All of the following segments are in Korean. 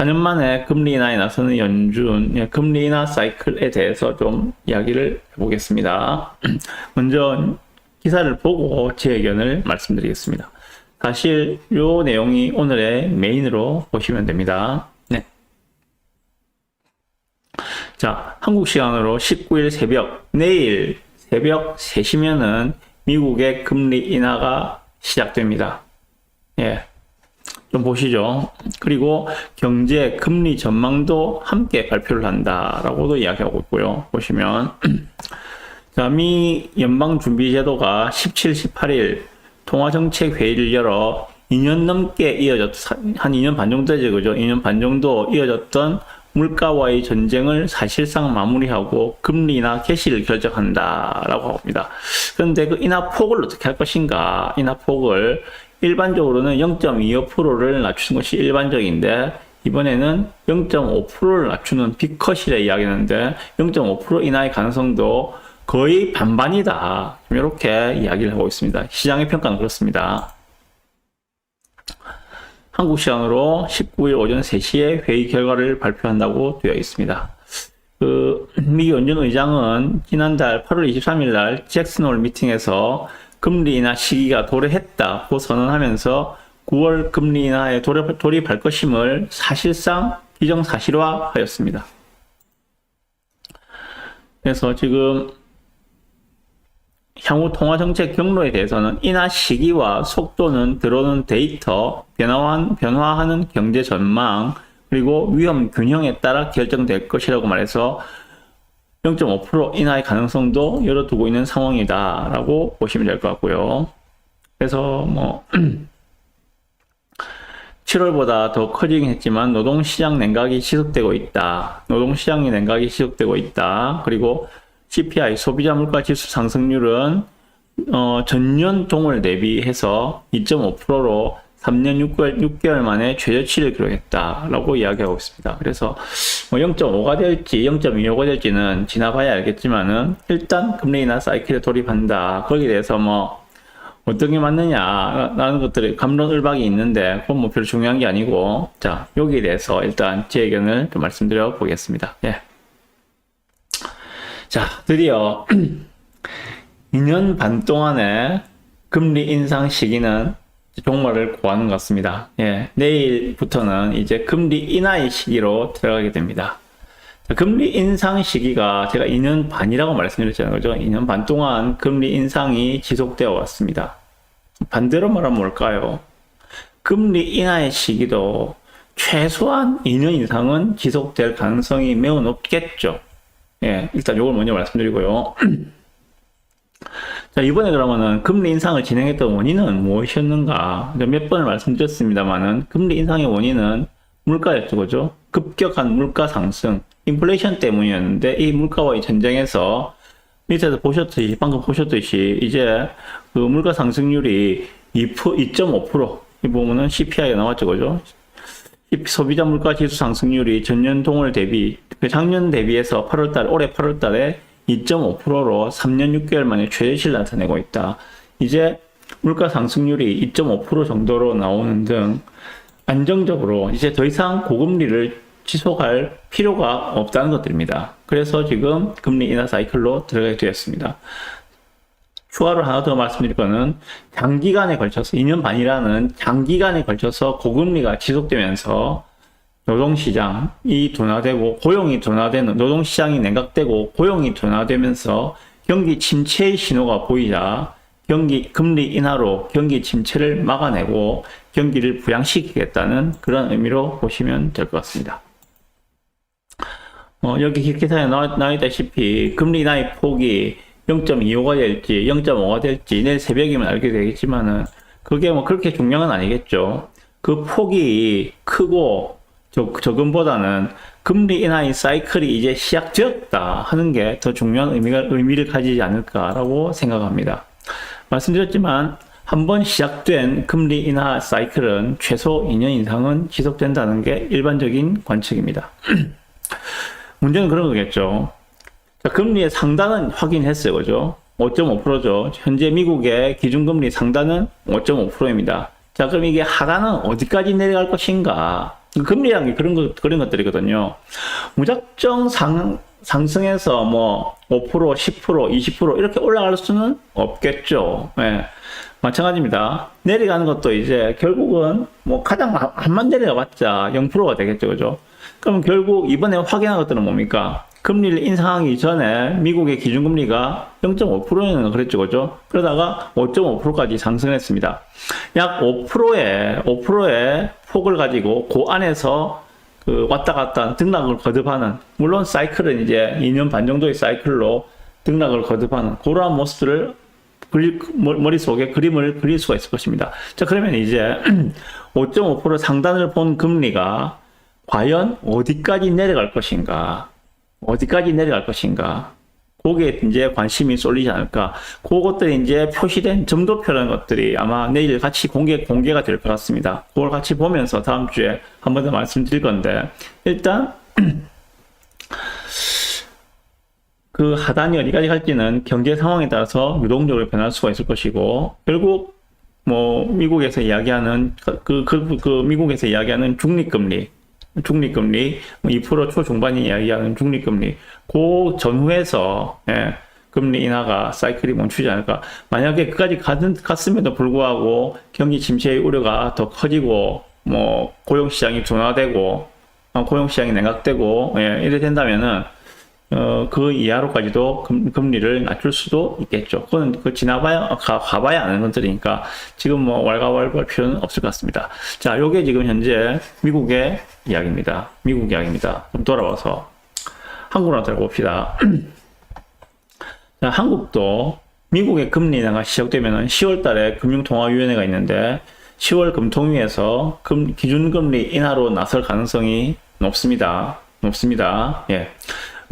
4년 만에 금리 인하에 나서는 연준, 금리 인하 사이클에 대해서 좀 이야기를 해보겠습니다. 먼저 기사를 보고 제 의견을 말씀드리겠습니다. 사실 이 내용이 오늘의 메인으로 보시면 됩니다. 네. 자, 한국 시간으로 19일 새벽, 내일 새벽 3시면은 미국의 금리 인하가 시작됩니다. 예. 좀 보시죠. 그리고 경제 금리 전망도 함께 발표를 한다라고도 이야기하고 있고요. 보시면 자, 미 연방준비제도가 17, 18일 통화정책 회의를 열어 2년 넘게 한 2년 반 정도 되죠. 그죠? 2년 반 정도 이어졌던 물가와의 전쟁을 사실상 마무리하고 금리 인하 개시를 결정한다라고 합니다. 그런데 그 인하 폭을 어떻게 할 것인가? 인하 폭을 일반적으로는 0.25%를 낮추는 것이 일반적인데 이번에는 0.5%를 낮추는 빅컷이라 이야기하는데 0.5% 인하의 가능성도 거의 반반이다. 이렇게 이야기를 하고 있습니다. 시장의 평가는 그렇습니다. 한국 시간으로 19일 오전 3시에 회의 결과를 발표한다고 되어 있습니다. 미 연준 의장은 지난달 8월 23일 날 잭슨홀 미팅에서 금리 인하 시기가 도래했다고 선언하면서 9월 금리 인하에 돌입할 것임을 사실상 기정사실화하였습니다. 그래서 지금 향후 통화정책 경로에 대해서는 인하 시기와 속도는 들어오는 데이터, 변화하는 경제 전망, 그리고 위험 균형에 따라 결정될 것이라고 말해서 0.5% 인하의 가능성도 열어두고 있는 상황이다라고 보시면 될 것 같고요. 그래서 7월보다 더 커지긴 했지만 노동시장 냉각이 지속되고 있다. 노동시장의 냉각이 지속되고 있다. 그리고 CPI 소비자 물가 지수 상승률은 전년 동월 대비해서 2.5%로 3년 6개월 만에 최저치를 기록했다라고 이야기하고 있습니다. 그래서 0.5가 될지 0.25가 될지는 지나봐야 알겠지만은 일단 금리 인하 사이클에 돌입한다. 거기에 대해서 어떤 게 맞느냐라는 것들이 감론을박이 있는데 그건 별로 중요한 게 아니고 자, 여기에 대해서 일단 제 의견을 좀 말씀드려 보겠습니다. 예. 자, 드디어 2년 반 동안의 금리 인상 시기는 종말을 고하는 것 같습니다. 예, 내일부터는 이제 금리 인하의 시기로 들어가게 됩니다. 자, 금리 인상 시기가 제가 2년 반이라고 말씀드렸잖아요. 그죠? 2년 반 동안 금리 인상이 지속되어 왔습니다. 반대로 말하면 뭘까요? 금리 인하의 시기도 최소한 2년 이상은 지속될 가능성이 매우 높겠죠. 예, 일단 이걸 먼저 말씀드리고요. 자, 이번에 그러면은 금리 인상을 진행했던 원인은 무엇이었는가? 몇 번을 말씀드렸습니다만은 금리 인상의 원인은 물가였죠, 그죠? 급격한 물가 상승, 인플레이션 때문이었는데 이 물가와의 전쟁에서 밑에서 방금 보셨듯이 이제 그 물가 상승률이 2.5%, 이 보면은 CPI가 나왔죠, 그죠? 소비자 물가 지수 상승률이 전년 동월 대비, 작년 대비해서 올해 8월 달에 2.5%로 3년 6개월 만에 최저치를 나타내고 있다. 이제 물가 상승률이 2.5% 정도로 나오는 등 안정적으로 이제 더 이상 고금리를 지속할 필요가 없다는 것들입니다. 그래서 지금 금리 인하 사이클로 들어가게 되었습니다. 추가로 하나 더 말씀드릴 거는 장기간에 걸쳐서 2년 반이라는 장기간에 걸쳐서 고금리가 지속되면서 노동시장이 둔화되고 고용이 둔화되는 노동시장이 냉각되고 고용이 둔화되면서 경기 침체의 신호가 보이자 금리 인하로 경기 침체를 막아내고 경기를 부양시키겠다는 그런 의미로 보시면 될 것 같습니다. 여기 기사에 나와 있다시피 금리 인하의 폭이 0.25가 될지 0.5가 될지 내일 새벽이면 알게 되겠지만은 그게 그렇게 중요한 건 아니겠죠. 그 폭이 크고 적음보다는 금리 인하의 사이클이 이제 시작되었다 하는 게 더 중요한 의미를 가지지 않을까라고 생각합니다. 말씀드렸지만 한번 시작된 금리 인하 사이클은 최소 2년 이상은 지속된다는 게 일반적인 관측입니다. 문제는 그런 거겠죠. 자, 금리의 상단은 확인했어요. 그죠? 5.5%죠. 현재 미국의 기준금리 상단은 5.5%입니다. 자, 그럼 이게 하단은 어디까지 내려갈 것인가? 금리라는 게 그런 것들이거든요. 무작정 상승해서 뭐 5%, 10%, 20% 이렇게 올라갈 수는 없겠죠. 예. 마찬가지입니다. 내려가는 것도 이제 결국은 뭐 가장 한만 내려가봤자 0%가 되겠죠. 그죠? 그럼 결국 이번에 확인한 것들은 뭡니까? 금리를 인상하기 전에 미국의 기준금리가 0.5%는 그랬죠. 그죠? 그러다가 5.5%까지 상승했습니다. 약 5%의 폭을 가지고 그 안에서 그 왔다 갔다 등락을 거듭하는, 물론 사이클은 이제 2년 반 정도의 사이클로 등락을 거듭하는 그러한 모습들을 머릿속에 그림을 그릴 수가 있을 것입니다. 자, 그러면 이제 5.5% 상단을 본 금리가 과연 어디까지 내려갈 것인가? 어디까지 내려갈 것인가? 거기에 이제 관심이 쏠리지 않을까? 그것들이 이제 표시된 점도표라는 것들이 아마 내일 같이 공개가 될 것 같습니다. 그걸 같이 보면서 다음 주에 한 번 더 말씀드릴 건데, 일단, 그 하단이 어디까지 갈지는 경제 상황에 따라서 유동적으로 변할 수가 있을 것이고, 결국, 뭐, 미국에서 이야기하는, 미국에서 이야기하는 중립금리, 2% 초중반이 이야기하는 중립금리, 그 전후에서, 예, 금리 인하가 사이클이 멈추지 않을까. 만약에 그까지 갔음에도 불구하고 경기 침체의 우려가 더 커지고, 뭐, 고용시장이 둔화되고, 고용시장이 냉각되고, 예, 이래 된다면은, 그 이하로까지도 금리를 낮출 수도 있겠죠. 그건 가봐야 아는 것들이니까 지금 뭐 왈가왈부할 필요는 없을 것 같습니다. 자, 요게 지금 현재 미국의 이야기입니다. 미국 이야기입니다. 좀 돌아와서 한국으로 들어봅시다. 자, 한국도 미국의 금리 인하가 시작되면은 10월 달에 금융통화위원회가 있는데 10월 금통위에서 기준금리 인하로 나설 가능성이 높습니다. 예.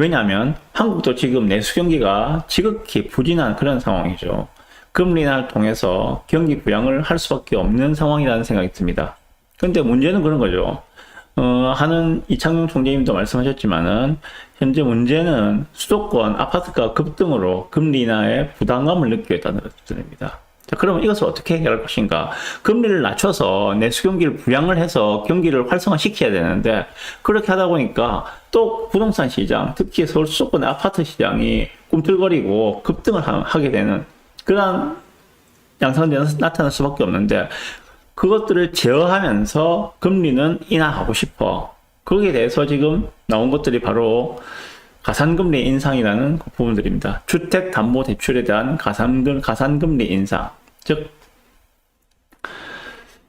왜냐하면 한국도 지금 내수 경기가 지극히 부진한 그런 상황이죠. 금리 인하를 통해서 경기 부양을 할 수밖에 없는 상황이라는 생각이 듭니다. 그런데 문제는 그런 거죠. 이창용 총재님도 말씀하셨지만은 현재 문제는 수도권 아파트가 급등으로 금리 인하에 부담감을 느끼고 있다는 것들입니다. 자, 그러면 이것을 어떻게 해결할 것인가? 금리를 낮춰서 내수 경기를 부양을 해서 경기를 활성화시켜야 되는데, 그렇게 하다 보니까 또 부동산 시장, 특히 서울 수도권의 아파트 시장이 꿈틀거리고 급등을 하게 되는 그런 양상이 나타날 수밖에 없는데, 그것들을 제어하면서 금리는 인하하고 싶어. 거기에 대해서 지금 나온 것들이 바로 가산금리 인상이라는 부분들입니다. 주택담보대출에 대한 가산금리 인상. 즉,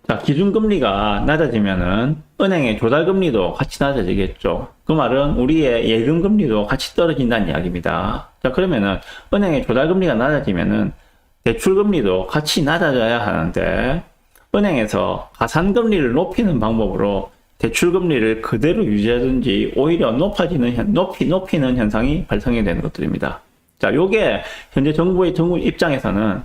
자, 기준금리가 낮아지면은 은행의 조달금리도 같이 낮아지겠죠. 그 말은 우리의 예금금리도 같이 떨어진다는 이야기입니다. 자, 그러면은 은행의 조달금리가 낮아지면은 대출금리도 같이 낮아져야 하는데, 은행에서 가산금리를 높이는 방법으로 대출금리를 그대로 유지하든지 오히려 높이는 현상이 발생이 되는 것들입니다. 자, 요게 현재 정부 입장에서는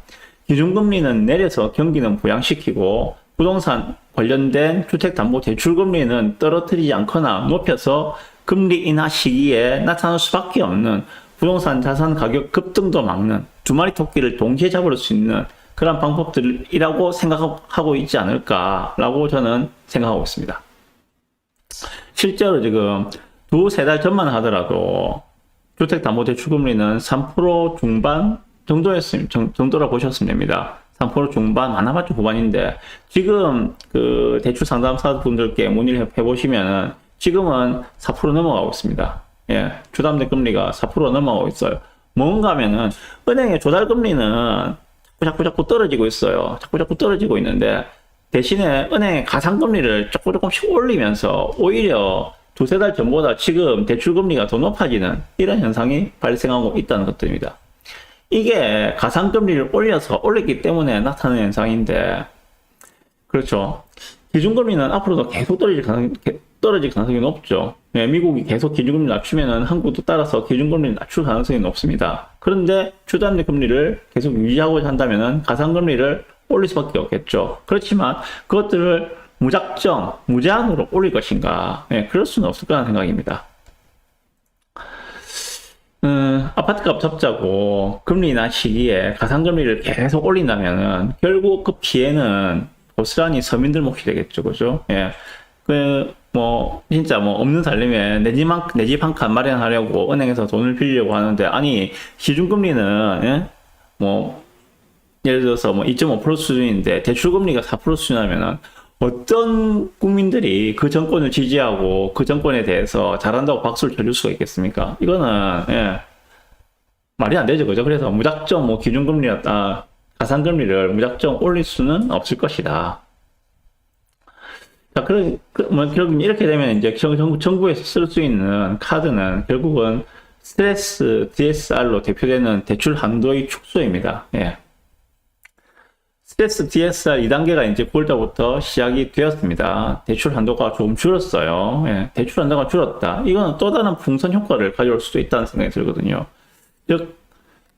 기준금리는 내려서 경기는 부양시키고 부동산 관련된 주택담보대출금리는 떨어뜨리지 않거나 높여서 금리 인하 시기에 나타날 수밖에 없는 부동산 자산 가격 급등도 막는 두 마리 토끼를 동시에 잡을 수 있는 그런 방법들이라고 생각하고 있지 않을까라고 저는 생각하고 있습니다. 실제로 지금 두세 달 전만 하더라도 주택담보대출금리는 3% 중반 정도라 보셨으면 됩니다. 3% 중반, 많아봤자 후반인데, 지금 그 대출 상담사분들께 문의를 해보시면은 지금은 4% 넘어가고 있습니다. 예, 주담대 금리가 4% 넘어가고 있어요. 뭔가 하면은 은행의 조달금리는 자꾸 떨어지고 있어요. 자꾸 떨어지고 있는데, 대신에 은행의 가산금리를 조금씩 올리면서 오히려 두세 달 전보다 지금 대출금리가 더 높아지는 이런 현상이 발생하고 있다는 것들입니다. 이게 가산금리를 올렸기 때문에 나타나는 현상인데, 그렇죠. 기준금리는 앞으로도 계속 떨어질 가능성이 높죠. 네, 미국이 계속 기준금리를 낮추면은 한국도 따라서 기준금리를 낮출 가능성이 높습니다. 그런데 주담대 금리를 계속 유지하고자 한다면은 가산금리를 올릴 수밖에 없겠죠. 그렇지만 그것들을 무제한으로 올릴 것인가? 네, 그럴 수는 없을 거라는 생각입니다. 아파트값 잡자고 금리 인하 시기에 가산금리를 계속 올린다면은 결국 그 피해는 고스란히 서민들 몫이 되겠죠. 그죠? 예. 진짜 없는 살림에 내 집 한 칸 마련하려고 은행에서 돈을 빌리려고 하는데, 아니, 시중금리는, 예? 예를 들어서 2.5% 수준인데, 대출금리가 4% 수준이면은, 어떤 국민들이 그 정권을 지지하고 그 정권에 대해서 잘한다고 박수를 쳐줄 수가 있겠습니까? 이거는, 예, 말이 안 되죠. 그죠? 그래서 무작정 기준금리나, 가상금리를 무작정 올릴 수는 없을 것이다. 자, 결국 이렇게 되면 이제 정부에서 쓸 수 있는 카드는 결국은 스트레스 DSR로 대표되는 대출 한도의 축소입니다. 예. 스트레스 DSR 2단계가 이제 9월달부터 시작이 되었습니다. 대출 한도가 조금 줄었어요. 예. 대출 한도가 줄었다. 이거는 또 다른 풍선 효과를 가져올 수도 있다는 생각이 들거든요. 즉,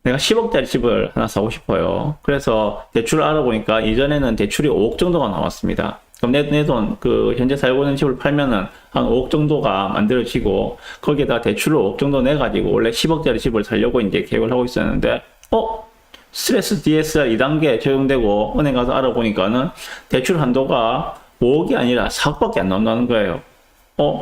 내가 10억짜리 집을 하나 사고 싶어요. 그래서 대출을 알아보니까 이전에는 대출이 5억 정도가 나왔습니다. 그럼 내 돈, 현재 살고 있는 집을 팔면은 한 5억 정도가 만들어지고, 거기에다 대출을 5억 정도 내가지고, 원래 10억짜리 집을 살려고 이제 계획을 하고 있었는데, 스트레스 DSR 2단계 적용되고, 은행 가서 알아보니까는 대출 한도가 5억이 아니라 4억밖에 안 나온다는 거예요.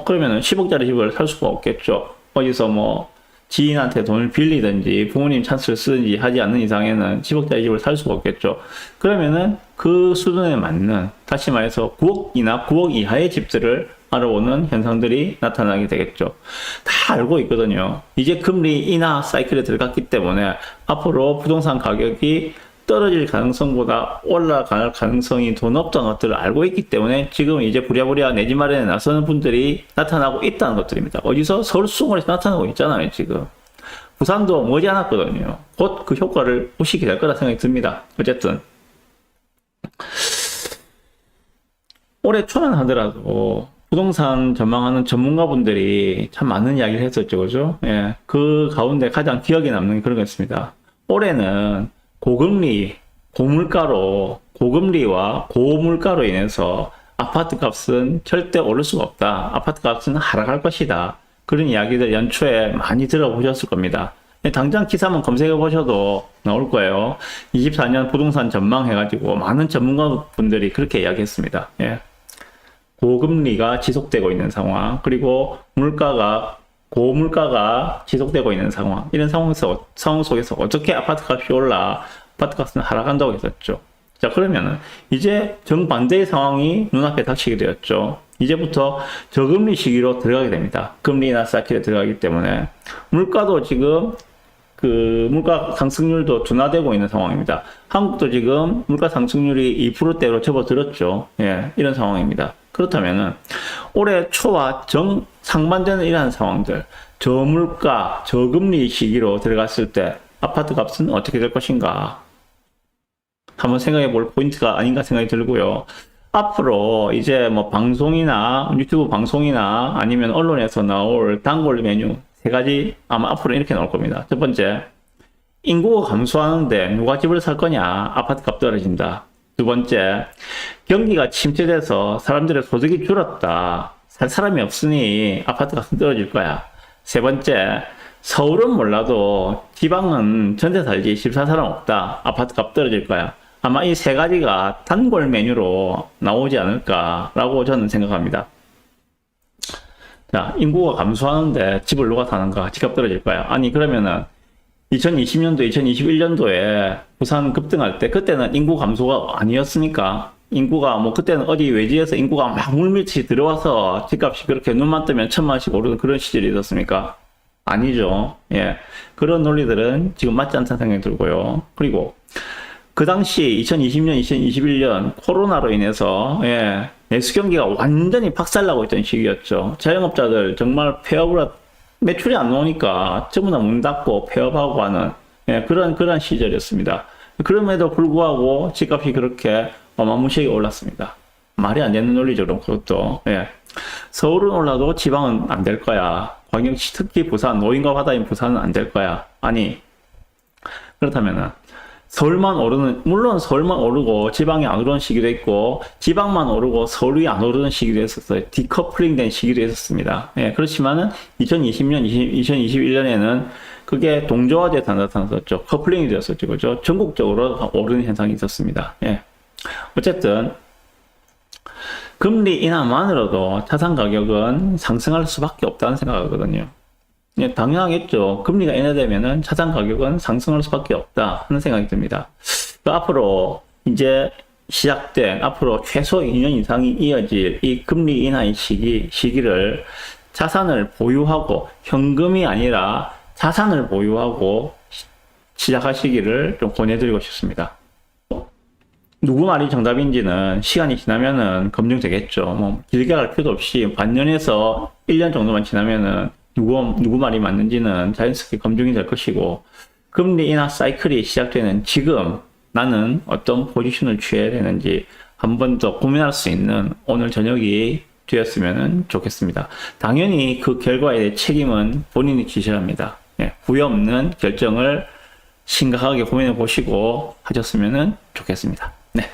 그러면은 10억짜리 집을 살 수가 없겠죠. 어디서 지인한테 돈을 빌리든지 부모님 찬스를 쓰든지 하지 않는 이상에는 10억짜리 집을 살 수가 없겠죠. 그러면은 그 수준에 맞는, 다시 말해서 9억이나 9억 이하의 집들을 알아보는 현상들이 나타나게 되겠죠. 다 알고 있거든요. 이제 금리 인하 사이클에 들어갔기 때문에 앞으로 부동산 가격이 떨어질 가능성보다 올라갈 가능성이 더 높다는 것들을 알고 있기 때문에 지금 이제 부랴부랴 내 집 마련에 나서는 분들이 나타나고 있다는 것들입니다. 어디서? 서울 수공원에서 나타나고 있잖아요, 지금. 부산도 머지않았거든요. 곧 그 효과를 보시게 될 거라 생각이 듭니다. 어쨌든 올해 초만 하더라도 부동산 전망하는 전문가분들이 참 많은 이야기를 했었죠, 그죠? 예, 그 가운데 가장 기억에 남는 그런 거였습니다. 올해는 고금리, 고금리와 고물가로 인해서 아파트 값은 절대 오를 수가 없다. 아파트 값은 하락할 것이다. 그런 이야기들 연초에 많이 들어보셨을 겁니다. 당장 기사만 검색해 보셔도 나올 거예요. 24년 부동산 전망해가지고 많은 전문가분들이 그렇게 이야기했습니다. 예. 고금리가 지속되고 있는 상황, 그리고 고물가가 지속되고 있는 상황, 이런 상황 속에서 어떻게 아파트 값이 올라 아파트 값은 하락한다고 했었죠. 자, 그러면은 이제 정반대의 상황이 눈앞에 닥치게 되었죠. 이제부터 저금리 시기로 들어가게 됩니다. 금리 인하 사이클에 들어가기 때문에 물가도 지금 물가 상승률도 둔화되고 있는 상황입니다. 한국도 지금 물가 상승률이 2%대로 접어들었죠. 예, 이런 상황입니다. 그렇다면은 올해 초와 상반되는 이러한 상황들, 저물가, 저금리 시기로 들어갔을 때 아파트 값은 어떻게 될 것인가? 한번 생각해 볼 포인트가 아닌가 생각이 들고요. 앞으로 이제 방송이나 유튜브 방송이나 아니면 언론에서 나올 단골 메뉴 3가지 아마 앞으로 이렇게 나올 겁니다. 첫 번째, 인구가 감소하는데 누가 집을 살 거냐? 아파트 값 떨어진다. 두 번째, 경기가 침체돼서 사람들의 소득이 줄었다. 살 사람이 없으니 아파트 값은 떨어질 거야. 세 번째, 서울은 몰라도 지방은 전세 살지 집 살 사람 없다. 아파트 값 떨어질 거야. 아마 이 3가지가 단골 메뉴로 나오지 않을까라고 저는 생각합니다. 자, 인구가 감소하는데 집을 누가 사는가? 집값 떨어질 거야. 아니, 그러면은 2020년도, 2021년도에 부산 급등할 때 그때는 인구 감소가 아니었습니까? 인구가 그때는 어디 외지에서 인구가 막 물밀듯이 들어와서 집값이 그렇게 눈만 뜨면 1,000만원씩 오르는 그런 시절이 있었습니까? 아니죠. 예. 그런 논리들은 지금 맞지 않다는 생각이 들고요. 그리고 그 당시 2020년, 2021년 코로나로 인해서 내수 경기가 완전히 박살나고 있던 시기였죠. 자영업자들 정말 폐업을 매출이 안 나오니까 전부 다 문 닫고 폐업하고 하는 그런 시절이었습니다. 그럼에도 불구하고 집값이 그렇게 어마무시하게 올랐습니다. 말이 안 되는 논리죠, 그럼 그것도. 서울은 올라도 지방은 안 될 거야. 광역시, 특히 부산, 노인과 바다인 부산은 안 될 거야. 아니, 그렇다면은 서울만 오르는, 물론 서울만 오르고 지방이 안 오르는 시기도 있고 지방만 오르고 서울이 안 오르는 시기도 있었어요. 디커플링 된 시기도 있었습니다. 그렇지만은 2020년, 2021년에는 그게 동조화돼서 나타났었죠. 커플링이 되었었죠. 그죠? 전국적으로 오르는 현상이 있었습니다. 어쨌든 금리 인하만으로도 자산 가격은 상승할 수밖에 없다는 생각하거든요. 예, 당연하겠죠. 금리가 인하되면은 자산 가격은 상승할 수밖에 없다 하는 생각이 듭니다. 앞으로 이제 시작된 앞으로 최소 2년 이상이 이어질 이 금리 인하의 시기를 자산을 보유하고 현금이 아니라 자산을 보유하고 시작하시기를 좀 권해드리고 싶습니다. 누구 말이 정답인지는 시간이 지나면은 검증되겠죠. 뭐 길게 갈 필요도 없이 반년에서 1년 정도만 지나면은 누구 말이 맞는지는 자연스럽게 검증이 될 것이고, 금리 인하 사이클이 시작되는 지금 나는 어떤 포지션을 취해야 되는지 한 번 더 고민할 수 있는 오늘 저녁이 되었으면 좋겠습니다. 당연히 그 결과에 대해 책임은 본인이 지셔야 합니다. 예, 후회 없는 결정을 심각하게 고민해 보시고 하셨으면 좋겠습니다. 네.